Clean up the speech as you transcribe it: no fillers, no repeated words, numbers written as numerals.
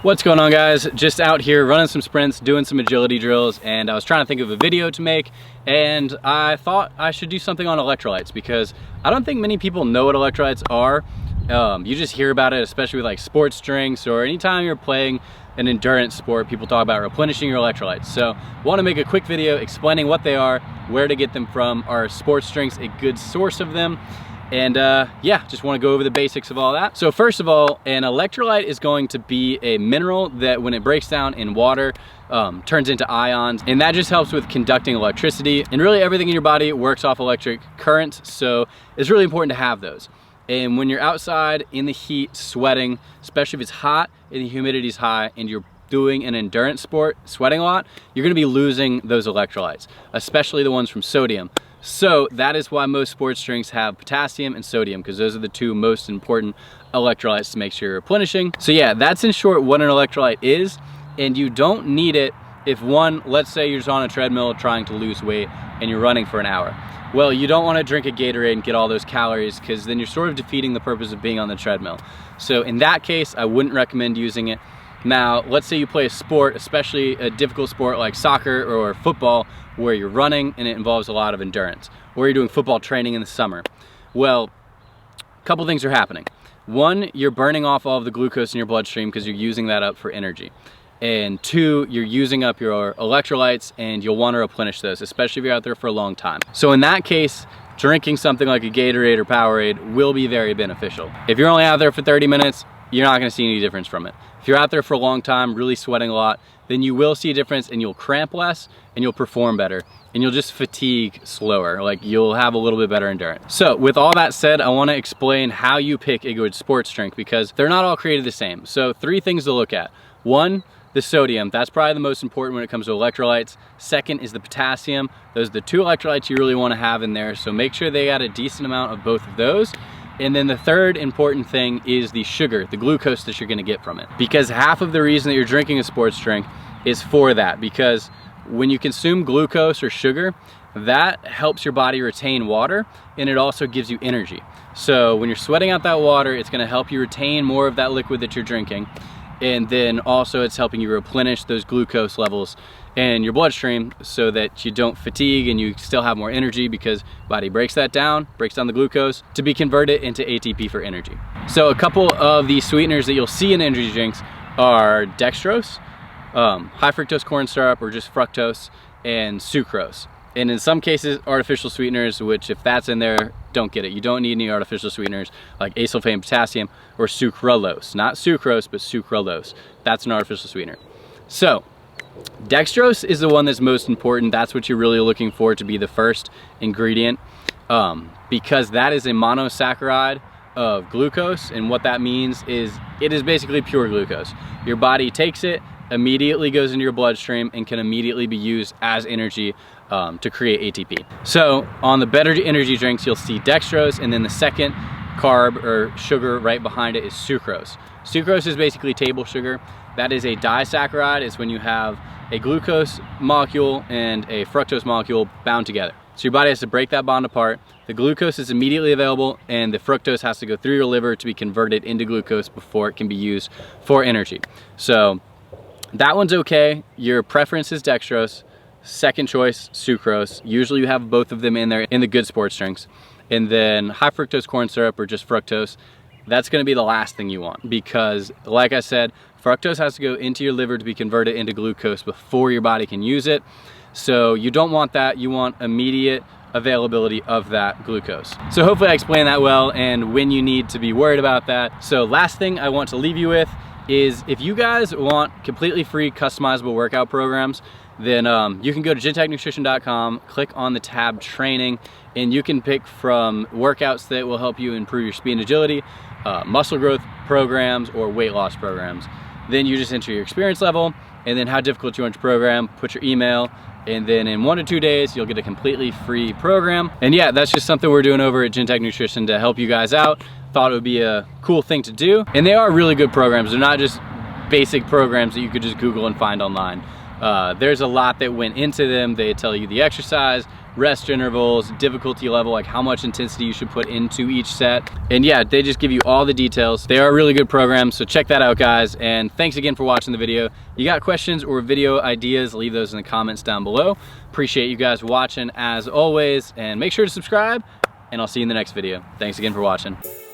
What's going on, guys? Just out here running some sprints, doing some agility drills, and I was trying to think of a video to make, and I thought I should do something on electrolytes because I don't think many people know what electrolytes are. You just hear about it, especially with like sports drinks, or anytime you're playing an endurance sport, people talk about replenishing your electrolytes. So I want to make a quick video explaining what they are, where to get them from. Are sports drinks a good source of them? And yeah, just want to go over the basics of all that. So first of all, an electrolyte is going to be a mineral that when it breaks down in water, turns into ions, and that just helps with conducting electricity. And really everything in your body works off electric current, so it's really important to have those. And when you're outside in the heat, sweating, especially if it's hot and the humidity's high and you're doing an endurance sport, sweating a lot, you're gonna be losing those electrolytes, especially the ones from sodium. So that is why most sports drinks have potassium and sodium, because those are the two most important electrolytes to make sure you're replenishing. So yeah, that's in short what an electrolyte is, and you don't need it if let's say you're just on a treadmill trying to lose weight and you're running for an hour. Well, you don't want to drink a Gatorade and get all those calories, because then you're sort of defeating the purpose of being on the treadmill. So in that case, I wouldn't recommend using it. Now, let's say you play a sport, especially a difficult sport like soccer or football, where you're running and it involves a lot of endurance, or you're doing football training in the summer. Well, a couple things are happening. One, you're burning off all of the glucose in your bloodstream because you're using that up for energy. And two, you're using up your electrolytes, and you'll want to replenish those, especially if you're out there for a long time. So in that case, drinking something like a Gatorade or Powerade will be very beneficial. If you're only out there for 30 minutes, you're not going to see any difference from it. If you're out there for a long time, really sweating a lot, then you will see a difference, and you'll cramp less and you'll perform better, and you'll just fatigue slower. Like, you'll have a little bit better endurance. So with all that said, I want to explain how you pick a good sports drink, because they're not all created the same. So 3 things to look at. 1, the sodium. That's probably the most important when it comes to electrolytes. 2nd is the potassium. Those are the 2 electrolytes you really want to have in there, so make sure they got a decent amount of both of those. And then the 3rd important thing is the sugar, the glucose that you're gonna get from it. Because half of the reason that you're drinking a sports drink is for that, because when you consume glucose or sugar, that helps your body retain water, and it also gives you energy. So when you're sweating out that water, it's gonna help you retain more of that liquid that you're drinking. And then also it's helping you replenish those glucose levels in your bloodstream so that you don't fatigue and you still have more energy, because body breaks that down, breaks down the glucose to be converted into ATP for energy. So a couple of the sweeteners that you'll see in energy drinks are dextrose, high fructose corn syrup, or just fructose, and sucrose. And in some cases, artificial sweeteners, which if that's in there, don't get it. You don't need any artificial sweeteners like acesulfame potassium or sucralose. Not sucrose, but sucralose. That's an artificial sweetener. So dextrose is the one that's most important. That's what you're really looking for to be the first ingredient, because that is a monosaccharide of glucose. And what that means is it is basically pure glucose. Your body takes it, immediately goes into your bloodstream, and can immediately be used as energy to create ATP. So on the better energy drinks, you'll see dextrose, and then the second carb or sugar right behind it is sucrose. Sucrose is basically table sugar. That is a disaccharide. It's when you have a glucose molecule and a fructose molecule bound together. So your body has to break that bond apart. The glucose is immediately available, and the fructose has to go through your liver to be converted into glucose before it can be used for energy. So that one's okay. Your preference is dextrose. Second choice, sucrose. Usually you have both of them in there in the good sports drinks. And then high fructose corn syrup, or just fructose, that's gonna be the last thing you want, because like I said, fructose has to go into your liver to be converted into glucose before your body can use it. So you don't want that. You want immediate availability of that glucose. So hopefully I explained that well, and when you need to be worried about that. So last thing I want to leave you with is, if you guys want completely free customizable workout programs, then you can go to gentechnutrition.com, click on the tab training, and you can pick from workouts that will help you improve your speed and agility, muscle growth programs, or weight loss programs. Then you just enter your experience level, and then how difficult you want your program, put your email, and then in 1 to 2 days, you'll get a completely free program. And yeah, that's just something we're doing over at Gentech Nutrition to help you guys out. Thought it would be a cool thing to do. And they are really good programs. They're not just basic programs that you could just Google and find online. There's a lot that went into them. They tell you the exercise, rest intervals, difficulty level, like how much intensity you should put into each set. And yeah, they just give you all the details. They are a really good program, so check that out, guys. And thanks again for watching the video. You got questions or video ideas, leave those in the comments down below. Appreciate you guys watching as always, and make sure to subscribe, and I'll see you in the next video. Thanks again for watching.